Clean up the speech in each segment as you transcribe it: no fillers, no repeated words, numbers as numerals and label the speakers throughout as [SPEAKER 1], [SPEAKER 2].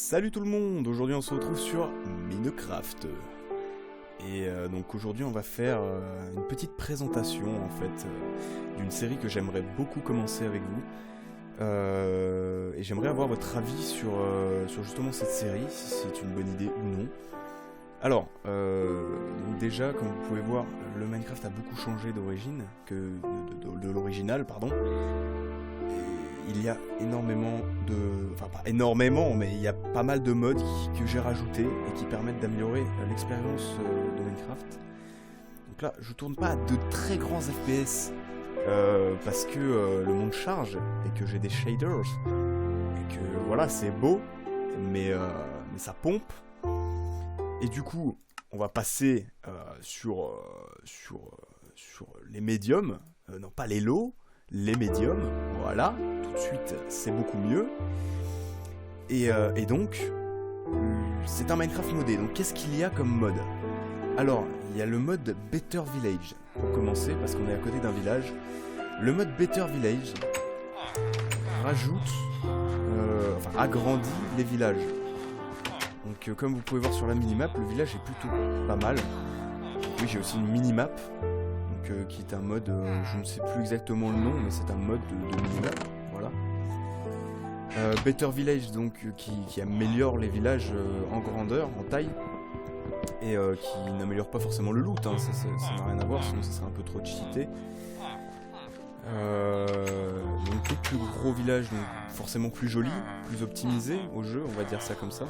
[SPEAKER 1] Salut tout le monde, aujourd'hui on se retrouve sur Minecraft. Et donc aujourd'hui on va faire une petite présentation en fait d'une série que j'aimerais beaucoup commencer avec vous. Et j'aimerais avoir votre avis sur justement cette série, si c'est une bonne idée ou non. Alors, donc déjà comme vous pouvez voir, le Minecraft a beaucoup changé d'origine, de l'original, pardon. Il y a énormément de... Enfin, pas énormément, mais il y a pas mal de mods que j'ai rajoutés et qui permettent d'améliorer l'expérience de Minecraft. Donc là, je tourne pas à de très grands FPS parce que le monde charge et que j'ai des shaders et que voilà, c'est beau, mais ça pompe. Et du coup, on va passer sur les médiums, non pas les lows, les médiums, voilà, tout de suite c'est beaucoup mieux. Et donc, c'est un Minecraft modé, donc qu'est-ce qu'il y a comme mode? Alors, il y a le mode Better Village, pour commencer, parce qu'on est à côté d'un village. Le mode Better Village rajoute, agrandit les villages. Donc comme vous pouvez voir sur la minimap, le village est plutôt pas mal. Oui, j'ai aussi une minimap. Qui est un mode, je ne sais plus exactement le nom, mais c'est un mode de minimap, voilà. Better Village, donc, qui améliore les villages en grandeur, en taille, et qui n'améliore pas forcément le loot, hein, ça n'a rien à voir, sinon ça serait un peu trop cheaté. Donc les plus gros villages, donc forcément plus jolis, plus optimisés au jeu, on va dire ça comme ça.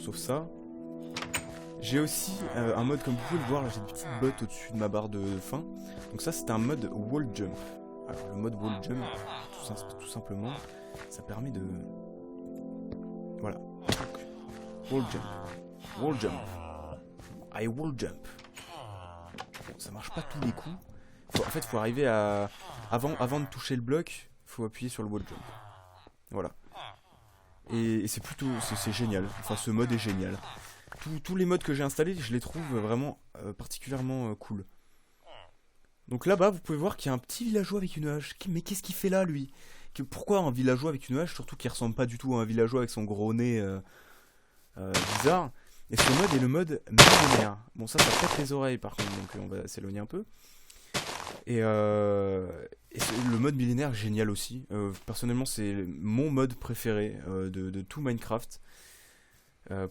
[SPEAKER 1] Sauf ça. J'ai aussi un mode, comme vous pouvez le voir, là j'ai des petites bottes au-dessus de ma barre de faim. Donc ça c'est un mode wall jump. Alors le mode wall jump, tout simplement, ça permet de... Voilà. Donc, wall jump. Wall jump. I wall jump. Bon, ça marche pas tous les coups. En fait, faut arriver à... Avant de toucher le bloc, faut appuyer sur le wall jump. Voilà. Et c'est plutôt... C'est génial. Enfin, ce mode est génial. Tous les modes que j'ai installés, je les trouve vraiment particulièrement cool. Donc là-bas, vous pouvez voir qu'il y a un petit villageois avec une hache. Mais qu'est-ce qu'il fait là, lui? Pourquoi un villageois avec une hache? Surtout qu'il ressemble pas du tout à un villageois avec son gros nez bizarre. Et ce mode est le mode millénaire. Bon, ça pète les oreilles par contre, donc on va s'éloigner un peu. Et le mode millénaire, génial aussi. Personnellement, c'est mon mode préféré de tout Minecraft.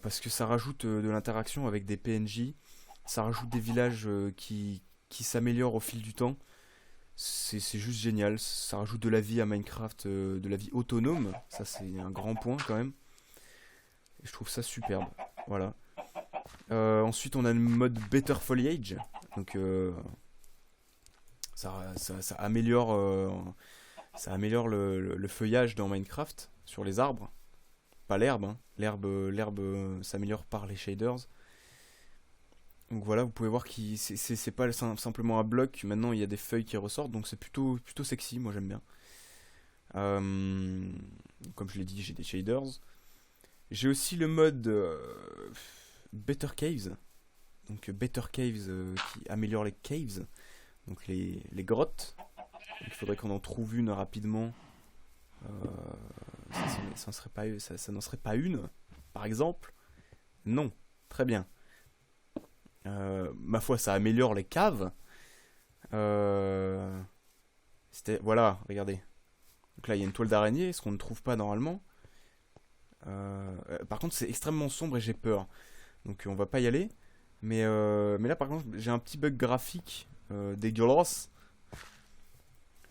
[SPEAKER 1] Parce que ça rajoute de l'interaction avec des PNJ, ça rajoute des villages qui s'améliorent au fil du temps. C'est juste génial, ça rajoute de la vie à Minecraft, de la vie autonome, ça c'est un grand point quand même. Et je trouve ça superbe, voilà. Ensuite on a le mode Better Foliage, donc ça améliore, le feuillage dans Minecraft sur les arbres. Pas l'herbe, hein. L'herbe s'améliore par les shaders. Donc voilà, vous pouvez voir que c'est pas simplement un bloc, maintenant il y a des feuilles qui ressortent, donc c'est plutôt sexy, moi j'aime bien. Comme je l'ai dit, j'ai des shaders. J'ai aussi le mode Better Caves. Donc Better Caves qui améliore les caves, donc les grottes. Donc, il faudrait qu'on en trouve une rapidement. Ça n'en serait pas une, par exemple? Non, très bien. Ma foi, ça améliore les caves. Voilà, regardez. Donc là, il y a une toile d'araignée, ce qu'on ne trouve pas normalement. Par contre, c'est extrêmement sombre et j'ai peur. Donc on va pas y aller. Mais là, par contre, j'ai un petit bug graphique dégueulasse.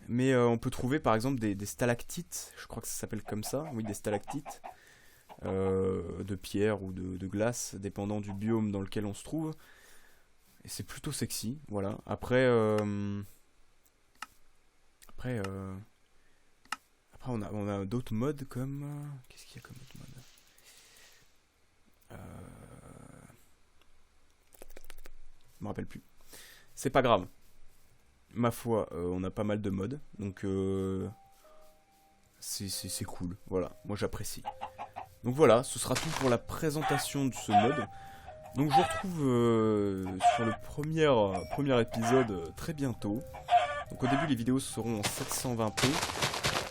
[SPEAKER 1] Mais on peut trouver par exemple des stalactites, je crois que ça s'appelle comme ça, oui, des stalactites de pierre ou de glace, dépendant du biome dans lequel on se trouve. Et c'est plutôt sexy, voilà. Après on a d'autres modes comme... Qu'est-ce qu'il y a comme autre mode? Je me rappelle plus. C'est pas grave. Ma foi, on a pas mal de modes, donc c'est cool, voilà, moi j'apprécie. Donc voilà, ce sera tout pour la présentation de ce mode. Donc je vous retrouve sur le premier épisode très bientôt. Donc au début les vidéos seront en 720p,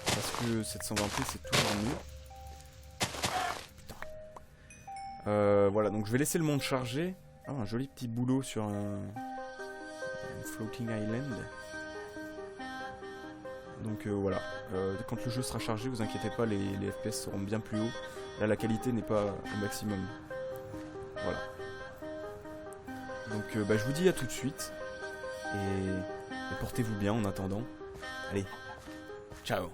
[SPEAKER 1] parce que 720p c'est toujours mieux. Voilà, donc je vais laisser le monde charger. Ah, un joli petit boulot sur un floating island. Donc voilà, quand le jeu sera chargé, vous inquiétez pas, les FPS seront bien plus hauts. Là, la qualité n'est pas au maximum. Voilà. Donc bah, je vous dis à tout de suite. Et portez-vous bien en attendant. Allez, ciao.